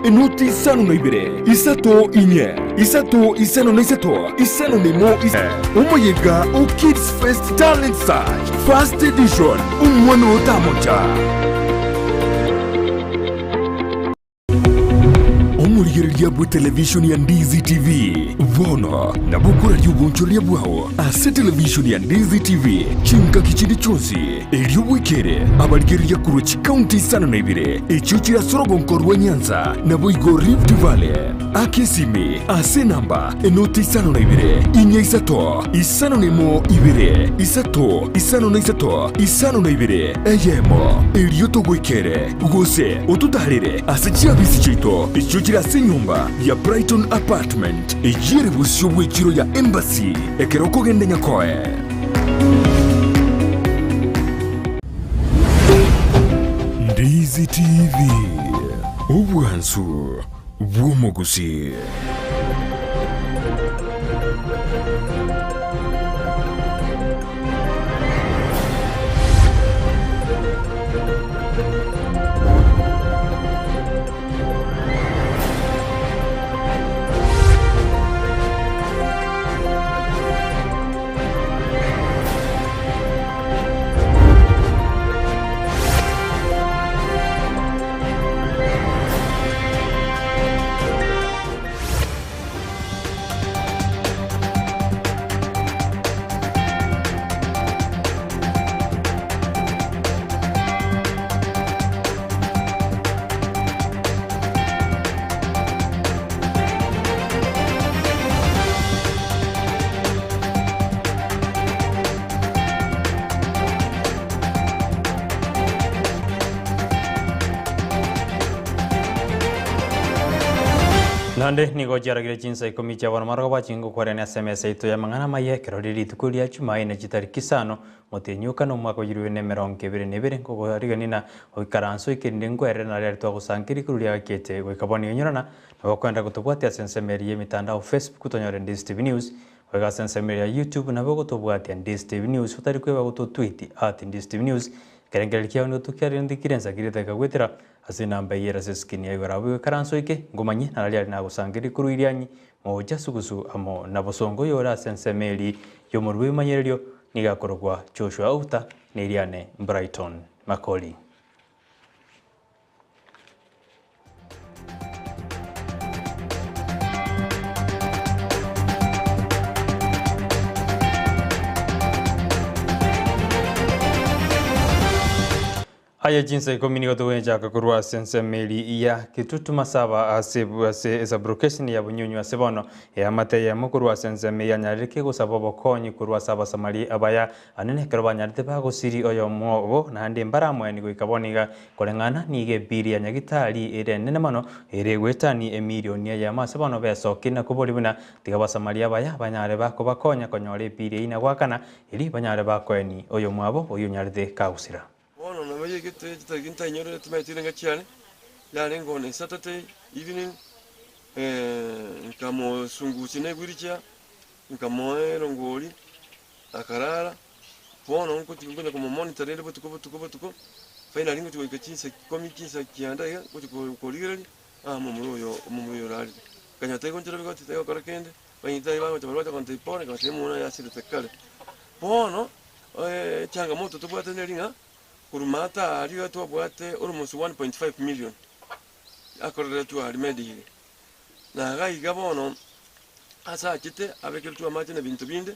enoti isano na ibere isato inye isato isano na isato isano ni mo umuyiga o Kids Fest Talent Search First Edition umwana utamoja umurigereria bwa television ya Ndizi TV vono na bukura ry'ubunchoria bwaho ase television ya Ndizi TV chinka kichindi chonsi elio wikere abarigereria kuruchi county sana na ibire echuchira sorogonko rwa Nyanza na boigo Rift Valley akesimi ase namba enoti isano na ibire inye isato isano nemo ibire isato isano na isato isano na ibire eyemo elio to wikere ugose otutarire ase chiabisi chito echuchira ase nyumba ya Brighton apartment ejire busyo bwekiro ya embassy ekeroko gende nyakoe Ndizi TV ubwansu bw'umuguzi. Nande niko Amayia Chinsa Ikomi chabona maroko chingo kwa rene SMS ito ya mangana maye keroriri tukuli ya chuma ina jitari kisano motenyuka no mwako jiruwe ne meronke bere nebere ko riganina oikaranso ikende ngwere na rero to gusankiri kuri ya kete wekaboni nyurana no kwenda kutubwati asensemeri mitandao Facebook kutonyore Ndizi TV News wega asensemeri ya YouTube na bogo tubwati Ndizi TV News utari kweba gututweet @Ndizi TV News kerengelikia no tukiari ndikirenza kireta kagwetera asinamba yera seskini yagarabu karanso ike ngomanye nalali na gusangiri kuru irianyi moja sugusu amo nabosongo yora sensemeri yo murwe manyererio nigakorwa Joshua Auta niriane Brighton Makori. Amayia Chinsa Ikomi niko tuwenja kakurwa sensemeri ya kitutu masaba ase broadcasting ya bunyunyu asebono ya mate ya mukurwa sensemeri ya nyarike gusaba konyi kurwa saba samari abaya anene keroba nyarite bago siri oyo mwobo na hande mbaramwe niko ikaboniga kolengana nige biri ya nyagitari ere nene mano ere gwetani emilioni ya masebono besokina kubolibuna tigaba samari abaya banyare bako bakonya konyore biri ina gwakana iri banyare bakweni oyo mwabo oyo nyarite kausira. Ono na maye kete kita nyoro tumetire ngachiane yani ngone Saturday evening nkamo sungusine buricha nkamo rongoli akarara pono nko tikungena ko monitor ile butuko finally ngo tuwe Chinsa Ikomi Chinsa kianda ya ko ligeri mumuyo rali kanyata ko ntira bigoti tayo korakende banyita ibango tabarwata konte ipone ko temuna ya siru tekale pono changamoto tubwate nelinga kurumata aliyo tuwabwate almost 1.5 million akorera tu alimedi na gai gabono asa kite abekele tu amate na bintu binde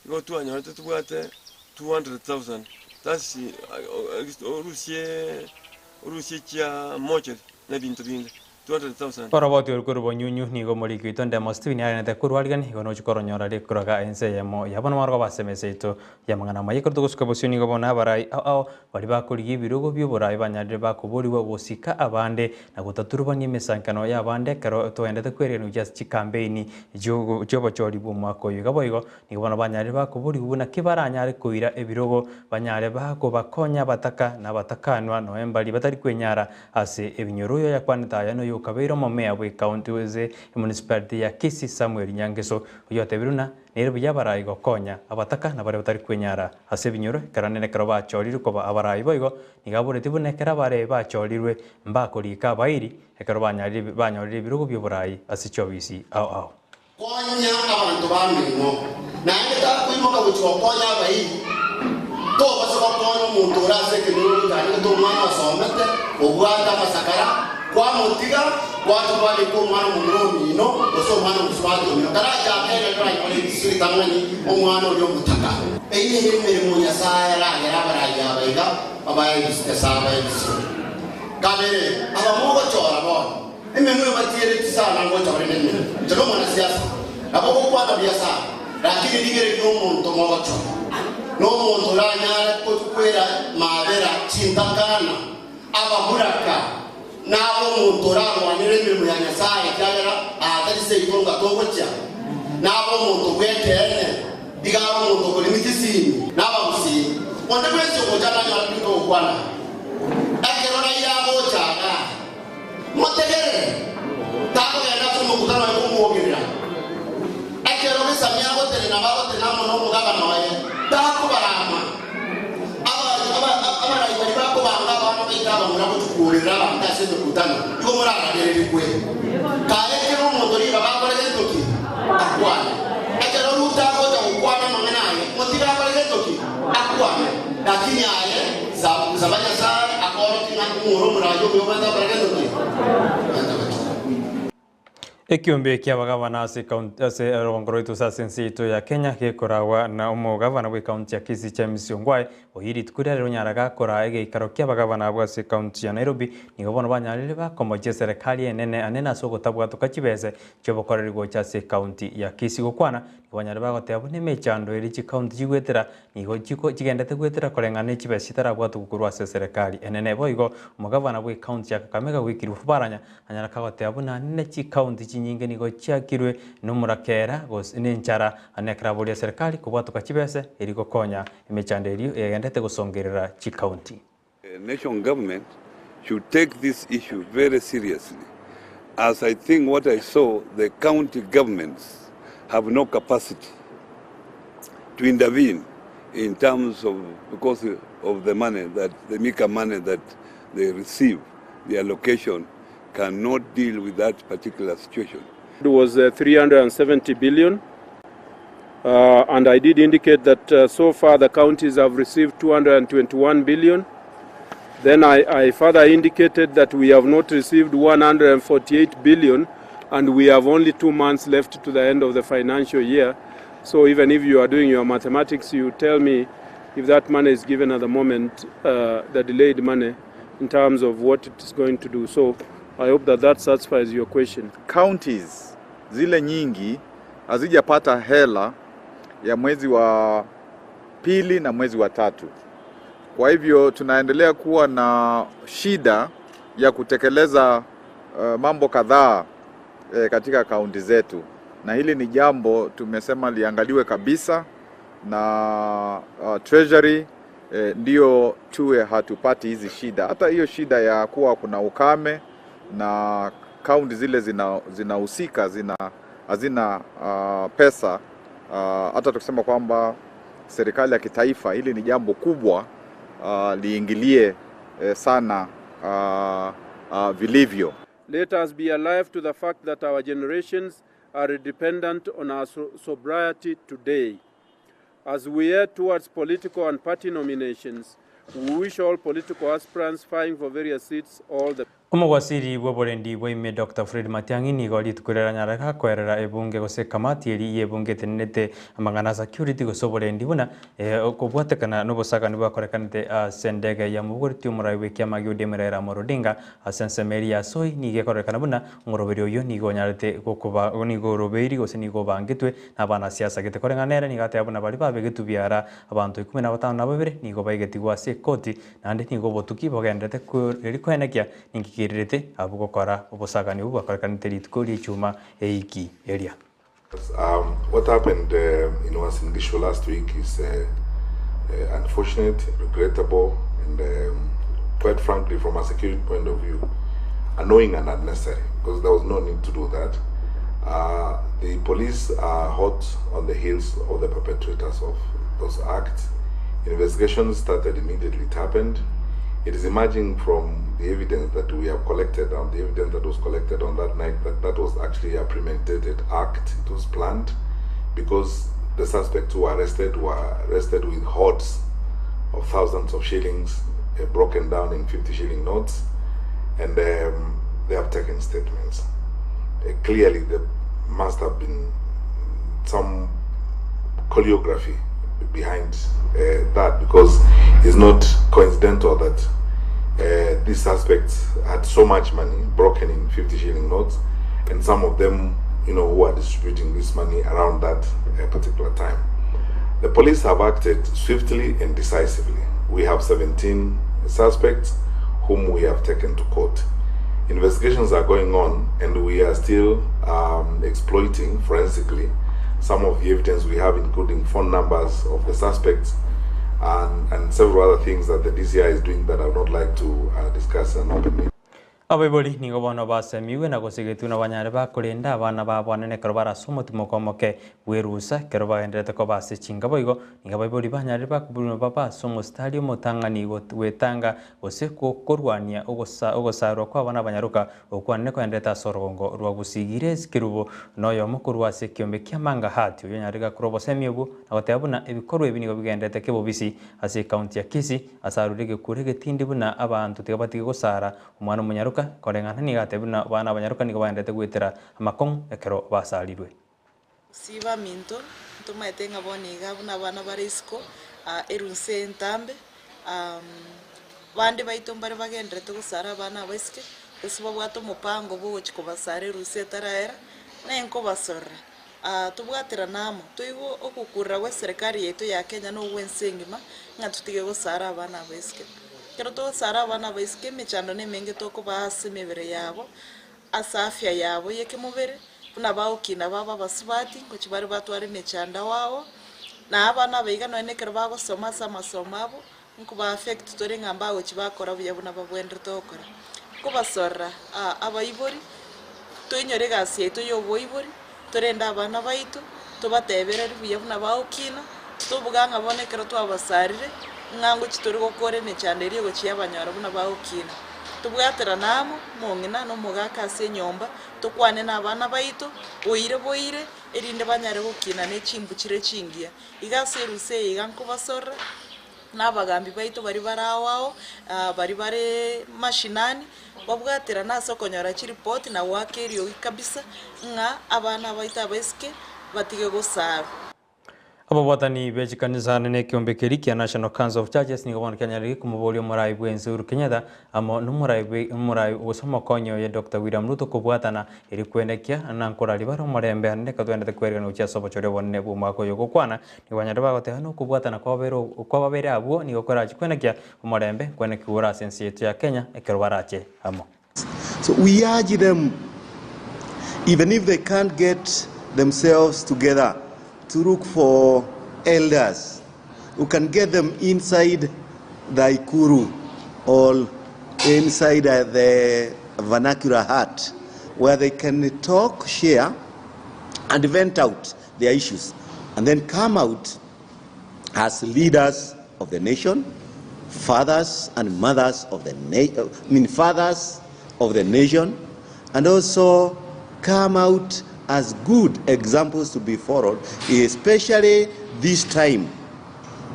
go tu anyote tubwate 200,000 tasi Rusie chia moche na bintu binde 200,000 Paraboti urukuru nyunyu nigo muri kwitonde mostini ari nete kurwalgan nigo no chukoro nyorari kuraga ense yamo yabona margo basemese ito yamangana maye kurto gusuka bosyo nigo bona barai bari bakuriye birugo by'uburayi banyarire bakuburiwe bosika abande na gutaturubanye mesankano yabande karo to endete kwerenu just chi campaign jobo chori bu mwako yigaboyigo nigo bona banyarire bakuburi ubuna kibaranyare kuira ebirugo banyare bako bakonya bataka na batakanwa no embali batari kwenyara ase ebinyoroyo yakwanita yano ukabeiro momea we county weze municipality ya Kisii Samuel Nyangeso uyote biruna nere byabarai gokonya abataka na bare batari kwenyara ase binyoro karanene karoba choriru koba abarai boigo nigabure tibunekera bare bachorirwe mbakorika bairi ekaroba nyari banyorire birugo byoburai ase chobisi ao konya abantu bamirimo nange takwimoka guchokonya bairi to basoba konya umuntu urase kinuru kandi to mwana wasomete obwata masakara kwa mutiga watu bali ko mwana muromi no so mwana muswati no karaja kene kora ikole disiri tamani omwana uri omutaka eyine mirimo nyasaya ra baraja baiga abaye bisaba bisiri kabere abamugo chora bo ememwe batire tisana ngo chora nene choro mwana siasa abo kwa biasa lakini digere no muntu mo chora no muntu ranya ko kwera mabera chintakana abahuraka nabo muntu rangwanire mirimo ya Nyasaye kyagera atari se ikonga togocha nabo muntu gwetene digaba muntu ko limitisini naba musi onde kwese ko jana ya bito kwana akero na yabo chaga motegere tako ya nazo mukutano ya kumuogerera akero bisa miago tele na babo tele na mono mugaba na waye tako barama aba raibari bako banga bano bitaba murabo tukurira ndase mukutano iko murara dereri kwe kale kero motori baba kole toki akwana akero rutako ta ukwana manganaye motira kole toki akwana lakini aye zabanya sana akoro kina kumuro murajo byobanda kole toki Ekiombe kia bagavana ase rongoroito sa sensito ya Kenya gekorawa na umugavana we county ya Kisii James Ongwae ohiri tukuria rero nyaraga kora ege ikaro kia bagavana bwa se county ya Nairobi nigobono banyarire bakomoje serikali enene anena soko tabwa tukachibeze cyobokorerwa cha se county ya Kisii gukwana banyarire bagotebo nemechando eri chi county jigwetera nigo chiko chigendete gwetera korengane chibesi tarabwa tukurwa se serikali enene boigo umugavana we county ya Kakamega wikiri fubaranya anyara kagotebo na nene chi county nyinge nigo chiakirwe numurakera n'enchara anekraboria serikali kubwatuka chibese eriko konya emechanderio egendete gusongerera chi county. National government should take this issue very seriously, as I think what I saw, the county governments have no capacity to intervene in terms of, because of the money that the MECA money that they receive, the allocation cannot deal with that particular situation. It was 370 billion, and I did indicate that so far the counties have received 221 billion. Then I further indicated that we have not received 148 billion, and we have only 2 months left to the end of the financial year. So even if you are doing your mathematics, you tell me if that money is given at the moment, the delayed money, in terms of what it is going to do. So I hope that satisfies your question. Counties zile nyingi hazijapata hela ya mwezi wa pili na mwezi wa tatu. Kwa hivyo tunaendelea kuwa na shida ya kutekeleza mambo kadhaa katika kaunti zetu. Na hili ni jambo tumesema liangaliwe kabisa na Treasury ndio tuwe hatupati hizi shida. Hata hiyo shida ya kuwa kuna ukame na kaunti zile zinahusika hazina pesa, hata tukisema kwamba serikali ya kitaifa hili ni jambo kubwa liingilie sana vilivyo. Let us be alive to the fact that our generations are dependent on our sobriety today. As we head towards political and party nominations, we wish all political aspirants vying for various seats all the Umugwasiri bwoborendi bwime Dr. Fred Matiang'i nigori tukurera nyaraka kwerera ebunge gose kamati eri yebunge tenete amangana security gosoborendi buna okobwatekana nobosagani bwakorekanite sendege ya muguriti umuraiwe kyamagi udemerera morodinga asensemeri ya soi nigekorekana buna ngoroberi oyo nigonyarete gokuba nigoroberi gose nigobangitwe nabana siasa gete korenganera nigate abuna bali babegetu byara abantu 15 nababere nigobaigeti se koti nande nigobotuki bogendete eri kwenekia kirete abo gukora ubusagani ubu bakorekanite ritukuri chuma eiki area. What happened in Uasin Gishu last week is unfortunate, regrettable, and quite frankly, from a security point of view, annoying and unnecessary, because there was no need to do that. The police are hot on the heels of the perpetrators of those acts. Investigations started immediately. It happened. It is emerging from the evidence that we have collected, and the evidence that was collected on that night, that was actually a premeditated act. It was planned, because the suspects who were arrested with hoards of thousands of shillings broken down in 50 shilling notes, and they have taken statements. Clearly there must have been some choreography behind that, because it's not coincidental that these suspects had so much money broken in 50 shilling notes, and some of them, who are distributing this money around that particular time. The police have acted swiftly and decisively. We have 17 suspects whom we have taken to court. Investigations are going on, and we are still exploiting forensically some of the evidence we have, including phone numbers of the suspects and several other things that the DCI is doing that I would not like to discuss and openly. Abiboli nigo bono basemiwe na gusigetuna banyare bakurinda abana babone kero barasumo timokomoke werusa kero bagendete ko basichinga boigo niga babiboli banyare bakubulino baba somo stadium mutangani wetanga oseko korwania ogosarwa kwa abana banyaruka okwanne ko endeta sorongo rwa gusigire skirubo noyo mukuru wa sekiombe kyamanga hati uyo nyariga kurobo semiebu na gotabuna ebikorwa ebinigo bigendete kebobisi ase county ya Kisii asarurige kurege tindi buna abantu tegabatige gosara umwana munyaruka korengana ni gatebuna bana banyaruka ni baendete gwitira amakong ekero basarirwe siba minto tumaitenga boniga buna bana barisko erunse ntambe bandi baitombare bagendete gusara bana baske usiba bwato mupango bochi kubasara erunse taraera na enko basorra tubwatira namo tuigo okukura we serikali yetu ya Kenya no wensengima ngatutige gusara bana baske kero to sara bana baske mechando ne menge toko base mebere yabo asafya yabo yeke mubere kuna baukina baba basubati ko chibari batware mechanda wao na abana beiga no ene kero bago soma sama somabo nkuba affect tore ngamba go chibakora buyabuna babwendre tokora ko basorra abayibori toinyore gasi yetu yo boyibori torenda abana baitu tobatebera buyabuna baukina tobuganga bone kero twabasarire ngango chitori gokore ne chanderi go chiyabanyara buna baukina tubwatira namo mongina no mugaka se nyomba tukwane na bana baito boire erinde banyare gukina ne chimbu chire chingia igaseruse iganko basora nabagambi baito bari barawao bari bare mashinani babwatira naso konyora chiripoti na wakerio kabisa nga abana baita beske batige gosara abo batani bejikanisa nene kiombe keriki National Council of Churches ni gobon Kenya ri kumuboli murai bwenze uru Kenya amo numurai usoma konyo ya Dr. William Ruto kubwatana iri kwendekia na nkorali baro marembe ane katwende kwere no chaso bachore bonne bu mako yoko kwana ni wanyara bagote hano kubwatana kwa babere abo ni gokora kwendekia marembe kweneki ura sensi yetu ya Kenya ekerwarache amo. So we urge them, even if they can't get themselves together, to look for elders who can get them inside the Ikuru or inside the vernacular hut, where they can talk, share, and vent out their issues, and then come out as leaders of the nation, fathers and mothers of the fathers of the nation, and also come out as good examples to be followed, especially this time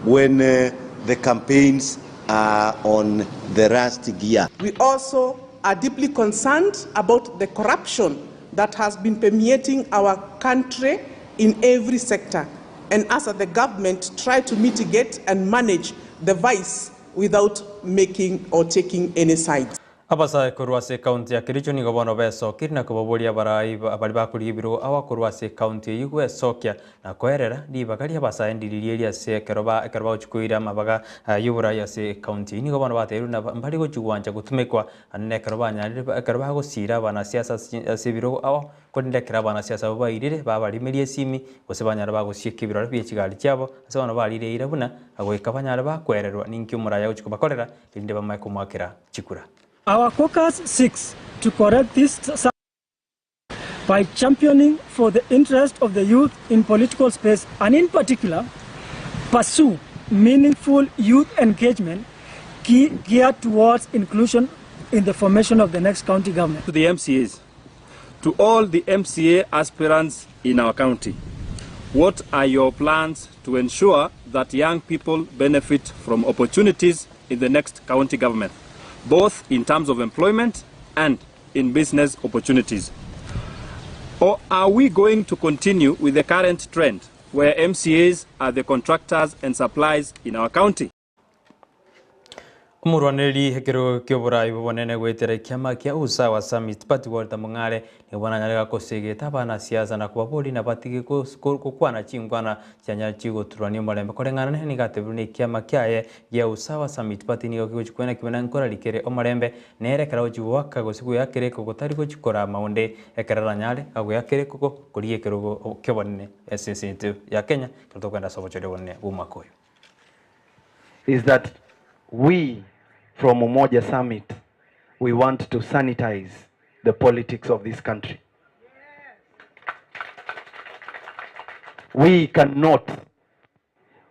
when the campaigns are on the last gear. We also are deeply concerned about the corruption that has been permeating our country in every sector, and as the government try to mitigate and manage the vice without making or taking any sides. Abasa kurwase county ya Kericho ni gobono beso kirna kubobolia barai abali biro awa kurwase county yuwe sokya na koerera di bakali abasa endililia se keroba uchukuira mabaga yubura ya se county ni gobono bateru na mbali go juwanja gutumekwa anne keroba nyari keroba go sira bana siasa se biro awa konde keraba na siasa babairire babali melie simi gosebanyara bago siekibiro bya kigali cyabo asabana balire irabuna ago ikabanyara bakwererwa ninki umuraya uchuko bakorera inde bamaye kumwakira chikura. Our caucus seeks to correct this by championing for the interest of the youth in political space and in particular pursue meaningful youth engagement geared towards inclusion in the formation of the next county government. To the MCAs, to all the MCA aspirants in our county, what are your plans to ensure that young people benefit from opportunities in the next county government, both in terms of employment and in business opportunities? Or are we going to continue with the current trend where MCAs are the contractors and suppliers in our county? Umuruaniri hekero kyobura ibonene gwetera kiama kya Usawa Summit Party Walter Mungare ni wananyarega kosegeta bana siasa na kubaboli na batigi kukwana chingwana cyanya chigo turani mulembe korengana ni gatebuni kiama kyaye ya Usawa Summit Party ni okuchikwena kibana nkora likere omulembe nerekera ojiwaka gosiku yakere kokotari kochikora maunde ekerara nyale ago yakere koko kuriekero kyobonene SST ya Kenya kutokwenda sobochore bonne bumakoyo is that we from Umoja Summit, we want to sanitize the politics of this country. We cannot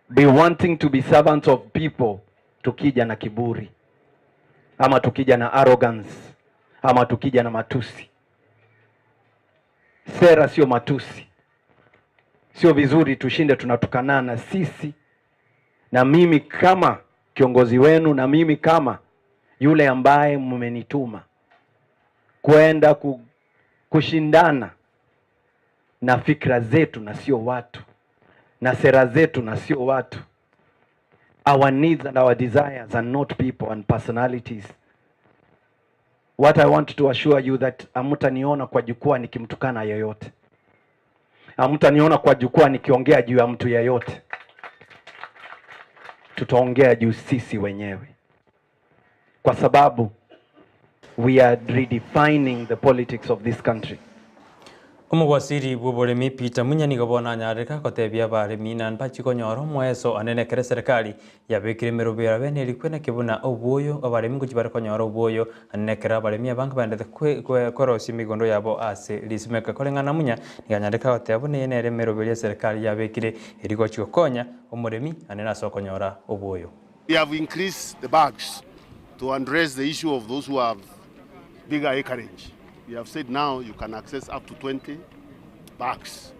be wanting to be servants of people tukija na kiburi, ama tukija na arrogance, ama tukija na matusi. Sera sio matusi. Sio vizuri tushinde tunatukanana sisi na mimi kama kiongozi wenu na mimi kama yule ambaye mmenituma kwenda kushindana na fikra zetu na sio watu, na sera zetu na sio watu. Our needs and our desires are not people and personalities. What I want to assure you that hamtaniona kwa jukwaa nikimtukana yoyote. Hamtaniona kwa jukwaa nikiongea juu ya mtu yeyote. Tutaongea juu sisi wenyewe, kwa sababu we are redefining the politics of this country. Umugwasiri bwoboremi Peter Munyani gobona nyareka kotebia baremi nan bachikonyoro mweso anene kere serikali yabekire merobera bene likwena kibuna obuyo abaremi kujibara konyoro obuyo anene kera baremi abanka bandete kworosi migondo yabo ase lisimeka kolengana munya nganyareka kotebone yenere meroberia serikali yabekire eriko chikokonya omuremi anena sokonyora obuyo. We have increased the bags to address the issue of those who have bigger acreage. We have said now you can access up to 20 bags.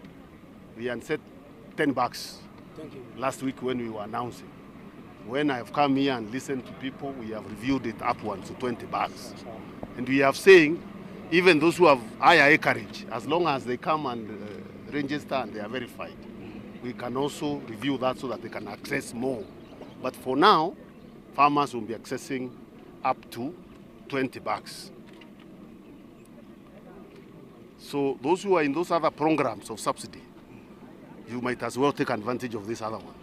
We had said 10 bags last week when we were announcing. When I have come here and listened to people, we have reviewed it upwards to 20 bags. And we have saying, even those who have higher acreage, as long as they come and register and they are verified, we can also review that so that they can access more. But for now, farmers will be accessing up to 20 bags. So those who are in those other programs of subsidy, you might as well take advantage of this other one.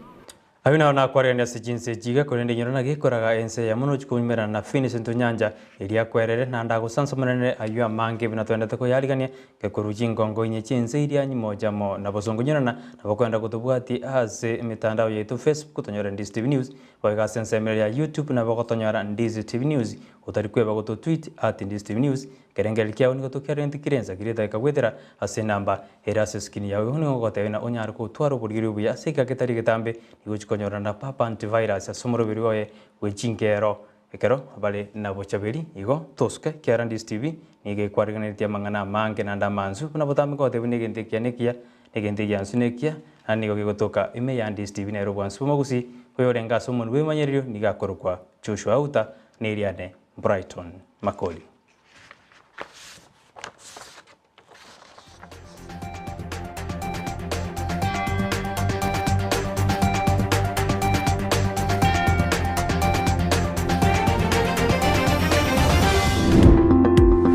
Awina na kwarenda sijinse jiga korende nyirona gikoraga ense ya muno chikumera na finish into nyanja elia kwerere na ndago sanso manene ayua mange bina twenda tako yaligania ke kurujingo ngoinye chinse ilia nyimoja mo na bosongo nyirona na bakwenda kutubwati ase mitandao yetu Facebook kutonyora Ndizi TV News baga sense ya YouTube na bakotonyora Ndizi TV News utarikwe bagoto tweet @Ndizi TV News kerengel kiao niko tokerenti kirenza kireta ikagwetera ase namba era ase skini yawe huni ngotewena onyar ko twaro burgiru buya sika ketari getambe niko chikonyora na papa antivirus asomoro biriwe wechinkero ekero bale na bochabeli igo toske kiara Ndizi TV nige kwariganitia mangana mange na ndamanzu na botambe ko tebune gentekia negentekia ansunekia aniko gigotoka ime ya Ndizi TV na robwansu magusi hoyorenga somo we manyerio nigakorukwa Joshua Auta neriane Brighton Makori.